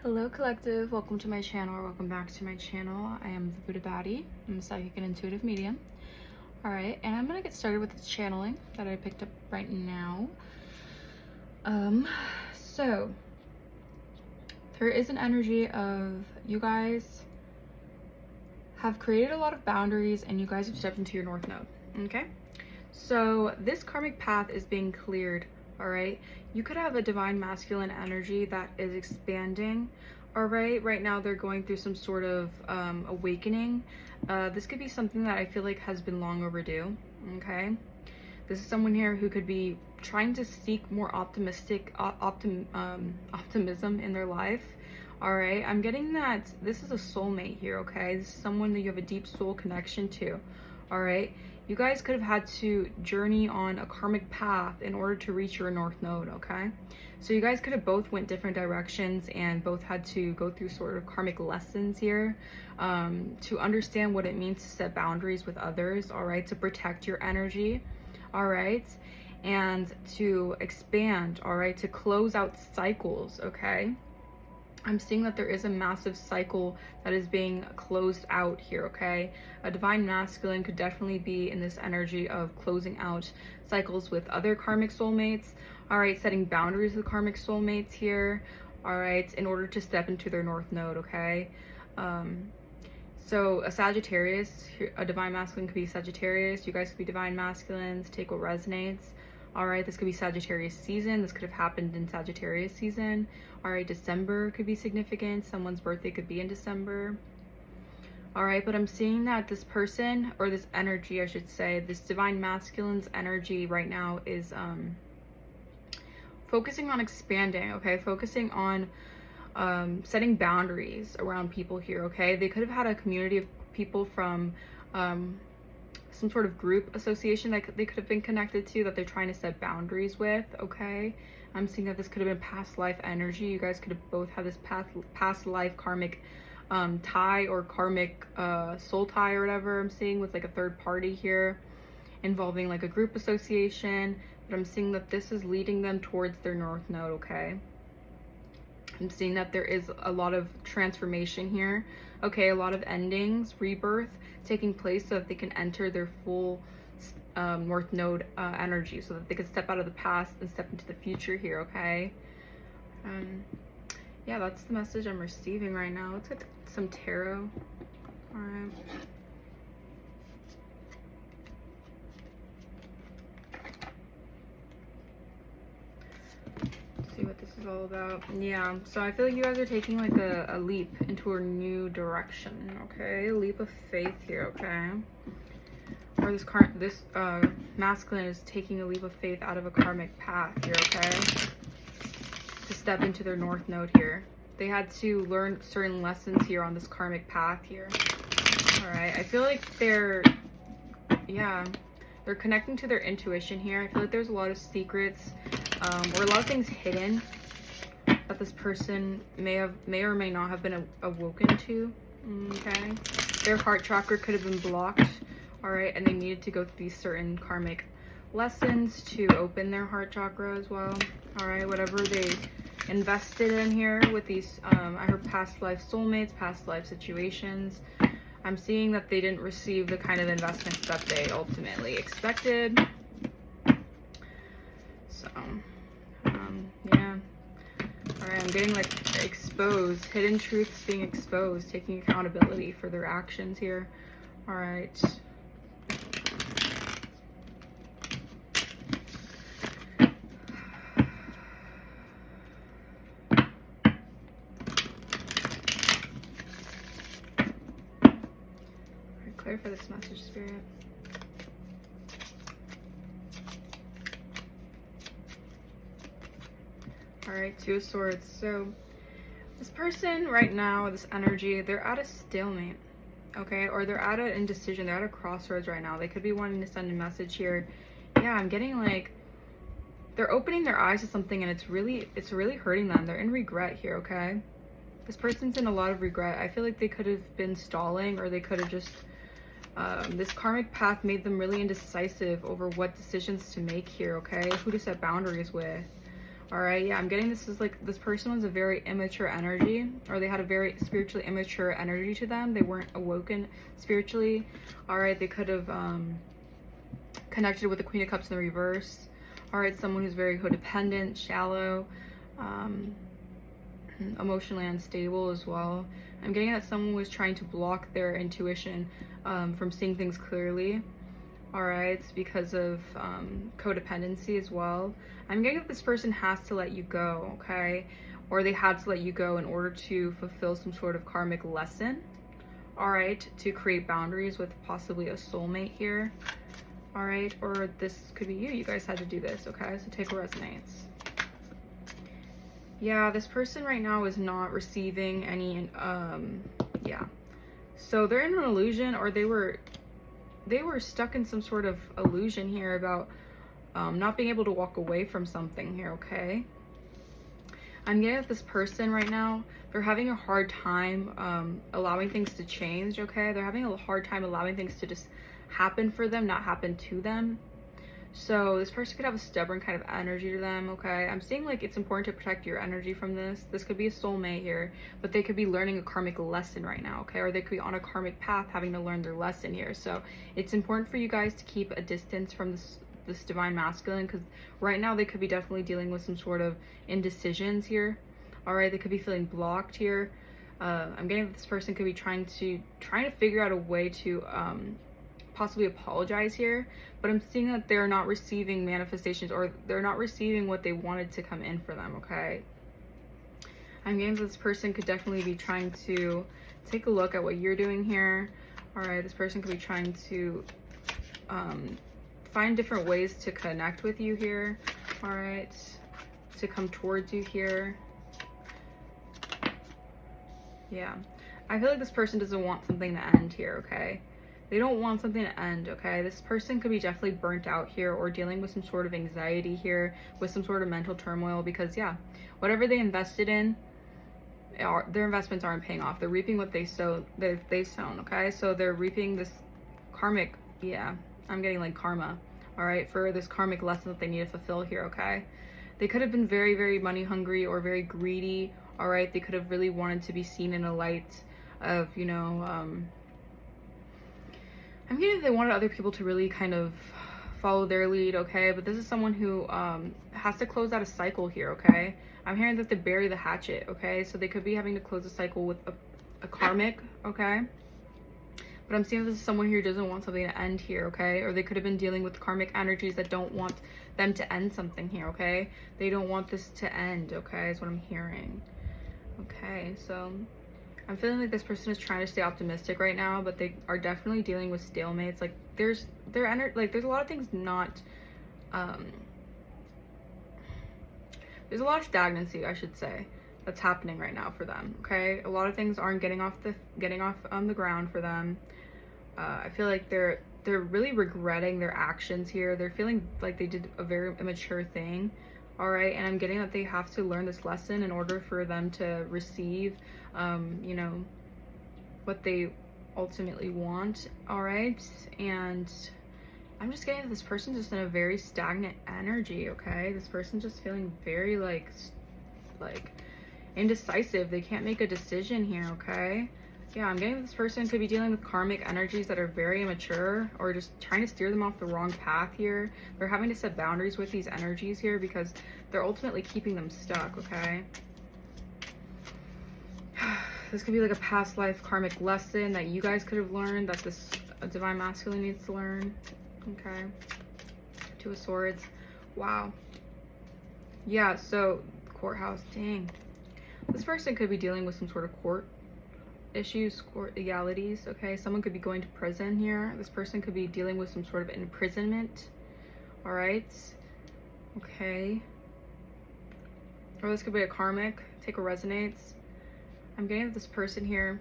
Hello collective, welcome to my channel, or welcome back to my channel. I am the Buddha Baddie. I'm a psychic and intuitive medium. Alright, and I'm gonna get started with this channeling that I picked up right now. So there is an energy of you guys have created a lot of boundaries and you guys have stepped into your North Node. Okay, so this karmic path is being cleared. All right, you could have a divine masculine energy that is expanding. All right now they're going through some sort of awakening. This could be something that I feel like has been long overdue. Okay, this is someone here who could be trying to seek more optimism in their life. All right, I'm getting that this is a soulmate here. Okay, this is someone that you have a deep soul connection to. All right, you guys could have had to journey on a karmic path in order to reach your North Node. Okay, so you guys could have both went different directions and both had to go through sort of karmic lessons here to understand what it means to set boundaries with others. All right, to protect your energy. All right, and to expand. All right, to close out cycles. Okay, I'm seeing that there is a massive cycle that is being closed out here. Okay, a divine masculine could definitely be in this energy of closing out cycles with other karmic soulmates. All right, setting boundaries with karmic soulmates here. All right, in order to step into their North Node. Okay, so a Sagittarius, a divine masculine could be Sagittarius. You guys could be divine masculines. Take what resonates. All right, this could be Sagittarius season. This could have happened in Sagittarius season. All right, December could be significant. Someone's birthday could be in December. All right, but I'm seeing that this person, or this energy, I should say, this divine masculine's energy right now is focusing on expanding. Okay, focusing on setting boundaries around people here. Okay, they could have had a community of people from some sort of group association that they could have been connected to that they're trying to set boundaries with. Okay, I'm seeing that this could have been past life energy. You guys could have both had this past life karmic tie or karmic soul tie or whatever. I'm seeing with like a third party here involving like a group association, but I'm seeing that this is leading them towards their North Node. Okay, I'm seeing that there is a lot of transformation here. Okay, a lot of endings, rebirth taking place so that they can enter their full North Node energy, so that they can step out of the past and step into the future here. Okay, yeah, that's the message I'm receiving right now. Let's get some tarot. All right. See what this is all about. Yeah, so I feel like you guys are taking like a leap into a new direction. Okay, a leap of faith here. Okay, or this masculine is taking a leap of faith out of a karmic path here. Okay, to step into their North Node here. They had to learn certain lessons here on this karmic path here. All right, I feel like they're connecting to their intuition here. I feel like there's a lot of secrets or a lot of things hidden that this person may or may not have been awoken to. Okay, their heart chakra could have been blocked. All right, and they needed to go through these certain karmic lessons to open their heart chakra as well. All right, whatever they invested in here with these I heard past life soulmates, past life situations. I'm seeing that they didn't receive the kind of investments that they ultimately expected. So yeah, all right, I'm getting like exposed, hidden truths being exposed, taking accountability for their actions here. All right, clear for this message, Spirit. All right, Two of Swords. So this person right now, this energy, they're at a stalemate. Okay, or they're at an indecision. They're at a crossroads right now. They could be wanting to send a message here. Yeah, I'm getting like they're opening their eyes to something and it's really hurting them. They're in regret here. Okay, this person's in a lot of regret. I feel like they could have been stalling, or they could have just this karmic path made them really indecisive over what decisions to make here. Okay, who to set boundaries with. All right, yeah, I'm getting this is like this person was a very immature energy, or they had a very spiritually immature energy to them. They weren't awoken spiritually. All right, they could have connected with the Queen of Cups in the reverse. All right, someone who's very codependent, shallow, emotionally unstable as well. I'm getting that someone was trying to block their intuition from seeing things clearly. All right, it's because of codependency as well. I'm getting that this person has to let you go, okay? Or they had to let you go in order to fulfill some sort of karmic lesson, all right? To create boundaries with possibly a soulmate here, all right? Or this could be you. You guys had to do this, okay? So take what resonates. Yeah, this person right now is not receiving any, yeah. So they're in an illusion, or they were stuck in some sort of illusion here about not being able to walk away from something here, okay? I'm getting at this person right now, they're having a hard time allowing things to change, okay? They're having a hard time allowing things to just happen for them, not happen to them. So this person could have a stubborn kind of energy to them, okay? I'm seeing like it's important to protect your energy from this. This could be a soulmate here, but they could be learning a karmic lesson right now, okay? Or they could be on a karmic path having to learn their lesson here. So it's important for you guys to keep a distance from this divine masculine, because right now they could be definitely dealing with some sort of indecisions here. All right, they could be feeling blocked here. I'm getting that this person could be trying to figure out a way to possibly apologize here, but I'm seeing that they're not receiving manifestations, or they're not receiving what they wanted to come in for them, okay? I'm getting that this person could definitely be trying to take a look at what you're doing here. All right, this person could be trying to find different ways to connect with you here, all right, to come towards you here. Yeah, I feel like this person doesn't want something to end here, okay? They don't want something to end, okay? This person could be definitely burnt out here, or dealing with some sort of anxiety here, with some sort of mental turmoil, because yeah, whatever they invested in, their investments aren't paying off. They're reaping what they've sown, okay? So they're reaping this karmic, yeah, I'm getting like karma, all right, for this karmic lesson that they need to fulfill here, okay? They could have been very, very money hungry or very greedy, all right? They could have really wanted to be seen in a light of, you know, I'm getting they wanted other people to really kind of follow their lead, okay? But this is someone who has to close out a cycle here, okay? I'm hearing that they bury the hatchet, okay? So they could be having to close a cycle with a karmic, okay? But I'm seeing this is someone here who doesn't want something to end here, okay? Or they could have been dealing with karmic energies that don't want them to end something here, okay? They don't want this to end, okay? Is what I'm hearing. Okay, so I'm feeling like this person is trying to stay optimistic right now, but they are definitely dealing with stalemates. Like there's a lot of things not there's a lot of stagnancy, I should say, that's happening right now for them, okay? A lot of things aren't getting off the ground for them. I feel like they're really regretting their actions here. They're feeling like they did a very immature thing. All right, and I'm getting that they have to learn this lesson in order for them to receive, you know, what they ultimately want. All right, and I'm just getting that this person's just in a very stagnant energy. Okay, this person's just feeling very like indecisive. They can't make a decision here. Okay. Yeah, I'm getting this person could be dealing with karmic energies that are very immature, or just trying to steer them off the wrong path here. They're having to set boundaries with these energies here because they're ultimately keeping them stuck, okay? This could be like a past life karmic lesson that you guys could have learned, that this divine masculine needs to learn, okay? Two of Swords. Wow. Yeah, so courthouse, dang. This person could be dealing with some sort of court issues, court legalities, okay? Someone could be going to prison here. This person could be dealing with some sort of imprisonment, all right? Okay. Or this could be a karmic. Take what resonates. I'm getting that this person here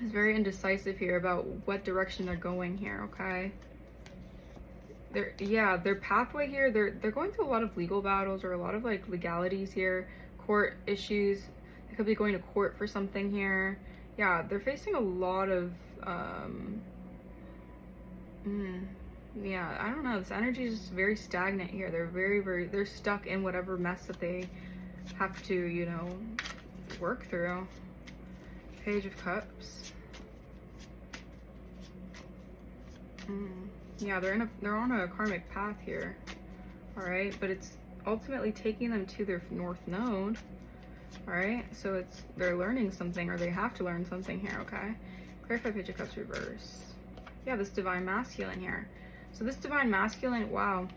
is very indecisive here about what direction they're going here, okay? Their pathway here, they're going through a lot of legal battles, or a lot of like legalities here, court issues. They could be going to court for something here. Yeah, they're facing a lot of Yeah, I don't know. This energy is just very stagnant here. They're they're stuck in whatever mess that they have to, you know, work through. Page of Cups. Yeah, they're on a karmic path here. All right, but it's ultimately taking them to their north node. All right, so they're learning something, or they have to learn something here. Okay, clarify Page of Cups reverse. Yeah, this divine masculine here. So this divine masculine, wow,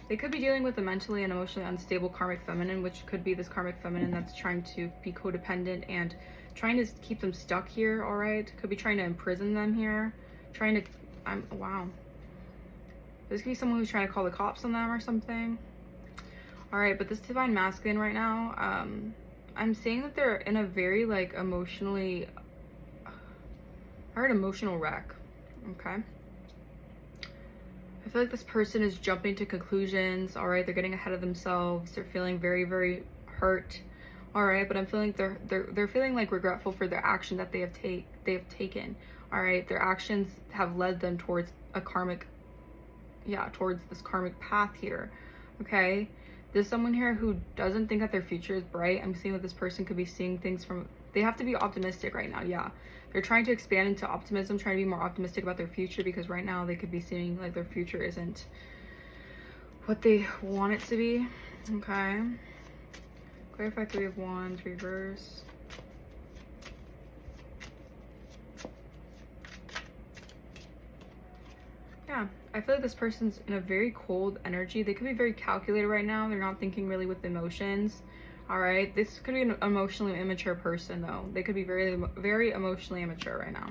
they could be dealing with a mentally and emotionally unstable karmic feminine, which could be this karmic feminine that's trying to be codependent and trying to keep them stuck here. All right, could be trying to imprison them here, trying to, wow. This could be someone who's trying to call the cops on them or something. All right, but this divine masculine right now, I'm saying that they're in a very like emotionally, I heard emotional wreck. Okay. I feel like this person is jumping to conclusions. All right, they're getting ahead of themselves. They're feeling very, very hurt. All right, but I'm feeling they're feeling like regretful for their action that they have taken. All right, their actions have led them towards a karmic, yeah, towards this karmic path here. Okay, there's someone here who doesn't think that their future is bright. I'm seeing that this person could be seeing things from, they have to be optimistic right now. Yeah, they're trying to expand into optimism, trying to be more optimistic about their future, because right now they could be seeing like their future isn't what they want it to be. Okay, clarify Three of Wands reverse. Yeah, I feel like this person's in a very cold energy. They could be very calculated right now. They're not thinking really with emotions. All right, this could be an emotionally immature person though. They could be very, very emotionally immature right now.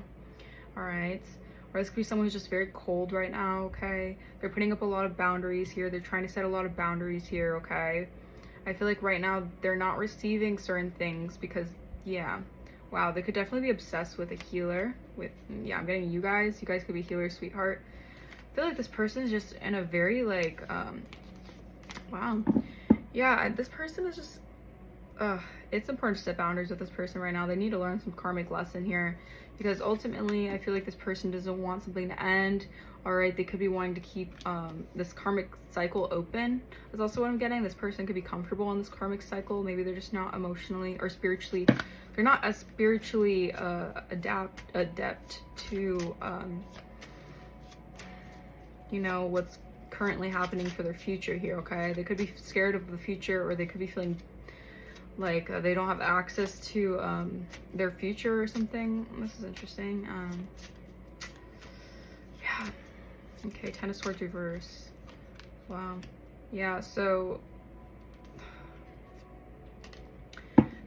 All right, or this could be someone who's just very cold right now. Okay, they're putting up a lot of boundaries here. They're trying to set a lot of boundaries here. Okay, I feel like right now they're not receiving certain things because, yeah, wow, they could definitely be obsessed with a healer. With, yeah, I'm getting you guys. You guys could be healer, sweetheart. I feel like this person is just in a very like, wow, yeah, this person is just, it's important to set boundaries with this person right now. They need to learn some karmic lesson here, because ultimately I feel like this person doesn't want something to end. All right, they could be wanting to keep this karmic cycle open. That's also what I'm getting. This person could be comfortable in this karmic cycle. Maybe they're just not emotionally or spiritually, they're not as spiritually adept to you know, what's currently happening for their future here. Okay, they could be scared of the future, or they could be feeling like they don't have access to their future or something. This is interesting. Yeah, okay, Ten of Swords reverse. Wow, yeah, so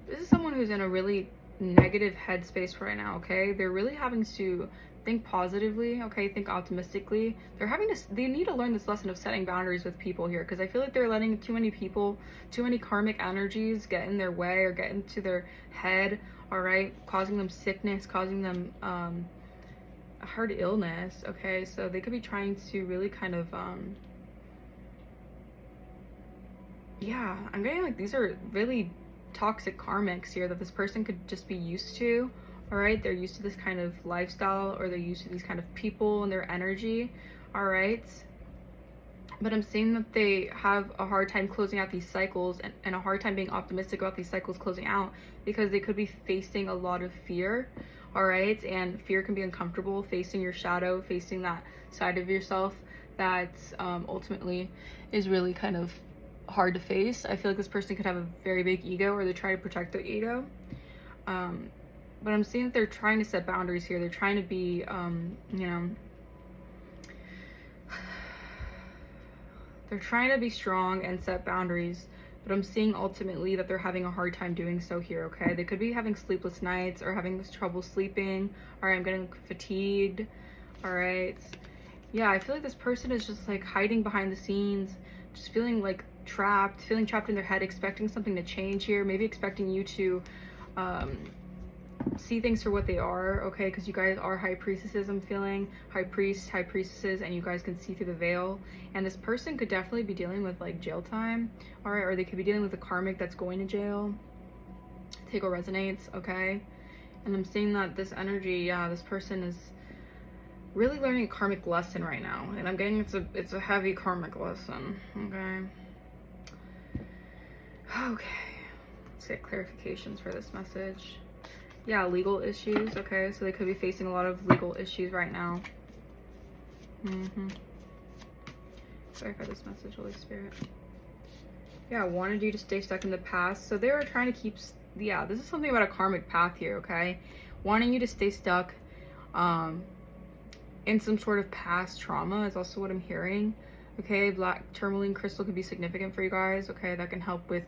this is someone who's in a really negative headspace right now. Okay, they're really having to think positively. Okay, think optimistically. They need to learn this lesson of setting boundaries with people here, because I feel like they're letting too many people, too many karmic energies get in their way or get into their head. All right, causing them sickness, causing them a hard illness. Okay, so they could be trying to really kind of yeah, I'm getting like these are really toxic karmics here that this person could just be used to. All right, they're used to this kind of lifestyle, or they're used to these kind of people and their energy. All right, but I'm seeing that they have a hard time closing out these cycles, and a hard time being optimistic about these cycles closing out, because they could be facing a lot of fear. All right, and fear can be uncomfortable, facing your shadow, facing that side of yourself that ultimately is really kind of hard to face. I feel like this person could have a very big ego, or they try to protect their ego. But I'm seeing that they're trying to set boundaries here. They're trying to be, you know, they're trying to be strong and set boundaries. But I'm seeing ultimately that they're having a hard time doing so here, okay? They could be having sleepless nights or having trouble sleeping. All right, I'm getting fatigued. All right. Yeah, I feel like this person is just like hiding behind the scenes, just feeling like feeling trapped in their head, expecting something to change here, maybe expecting you to see things for what they are, okay? Because you guys are high priestesses, I'm feeling high priestesses, and you guys can see through the veil. And this person could definitely be dealing with like jail time, all right? Or they could be dealing with a karmic that's going to jail. Take what resonates, okay? And I'm seeing that this energy, yeah, this person is really learning a karmic lesson right now, and I'm getting it's a heavy karmic lesson. Okay, let's get clarifications for this message. Yeah, legal issues. Okay, so they could be facing a lot of legal issues right now. Clarify this message, Holy Spirit. Yeah, wanted you to stay stuck in the past. So they were trying to keep, yeah, this is something about a karmic path here, okay? Wanting you to stay stuck in some sort of past trauma is also what I'm hearing. Okay, black tourmaline crystal could be significant for you guys. Okay, that can help with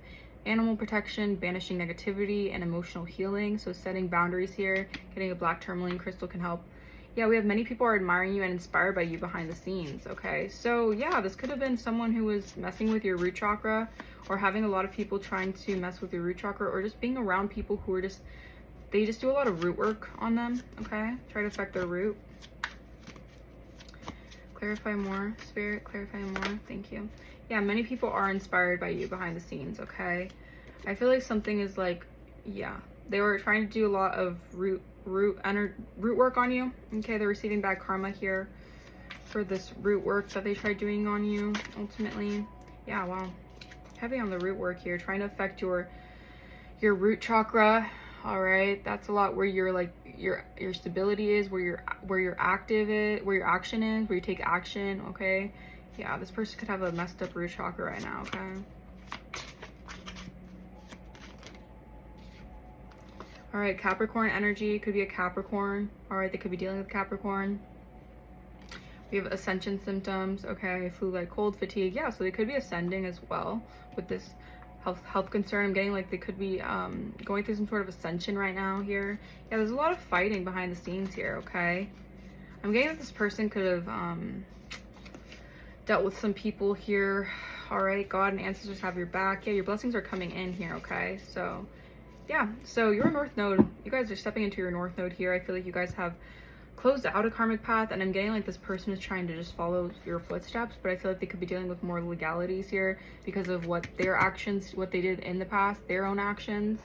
animal protection, banishing negativity, and emotional healing. So setting boundaries here, getting a black tourmaline crystal can help. Yeah, we have many people are admiring you and inspired by you behind the scenes. Okay, so yeah, this could have been someone who was messing with your root chakra, or having a lot of people trying to mess with your root chakra, or just being around people who are just, they just do a lot of root work on them. Okay, try to affect their root. Clarify more, Spirit, clarify more. Thank you. Yeah, many people are inspired by you behind the scenes. Okay, I feel like something is like, yeah, they were trying to do a lot of root work on you. Okay, they're receiving bad karma here for this root work that they tried doing on you ultimately. Yeah, wow, heavy on the root work here, trying to affect your root chakra. All right, that's a lot where you're like your stability is, where your active is, where your action is, where you take action. Okay, yeah, this person could have a messed up root chakra right now. Okay, all right, Capricorn energy could be a Capricorn. All right, they could be dealing with Capricorn. We have ascension symptoms. Okay, flu like cold, fatigue. Yeah, so they could be ascending as well with this health concern. I'm getting like they could be going through some sort of ascension right now here. Yeah, there's a lot of fighting behind the scenes here. Okay, I'm getting that this person could have dealt with some people here. All right, God and ancestors have your back. Yeah, your blessings are coming in here. Okay, so yeah, so your north node, you guys are stepping into your north node here. I feel like you guys have closed out a karmic path, and I'm getting like this person is trying to just follow your footsteps, but I feel like they could be dealing with more legalities here because of what their actions, what they did in the past, their own actions.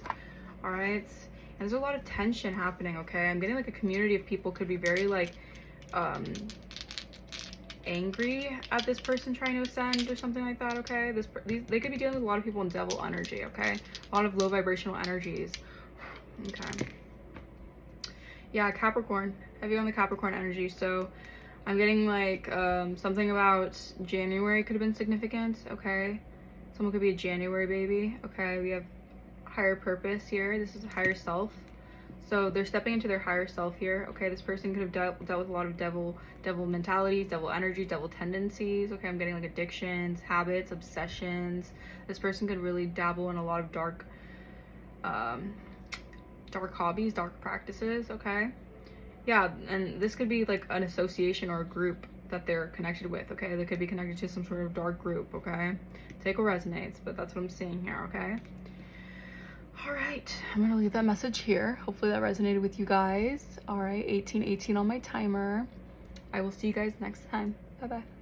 All right, and there's a lot of tension happening. Okay, I'm getting like a community of people could be very like angry at this person trying to ascend or something like that. Okay, they could be dealing with a lot of people in devil energy. Okay, a lot of low vibrational energies. Okay, yeah, Capricorn, heavy on the Capricorn energy. So I'm getting like something about January could have been significant. Okay, someone could be a January baby. Okay, we have higher purpose here. This is a higher self, so they're stepping into their higher self here. Okay, this person could have dealt with a lot of devil mentalities, devil energy, devil tendencies. Okay, I'm getting like addictions, habits, obsessions. This person could really dabble in a lot of dark hobbies, dark practices. Okay, yeah, and this could be like an association or a group that they're connected with. Okay, they could be connected to some sort of dark group. Okay, take what resonates, but that's what I'm seeing here. Okay, all right, I'm gonna leave that message here. Hopefully that resonated with you guys. All right, 1818 on my timer. I will see you guys next time. Bye bye.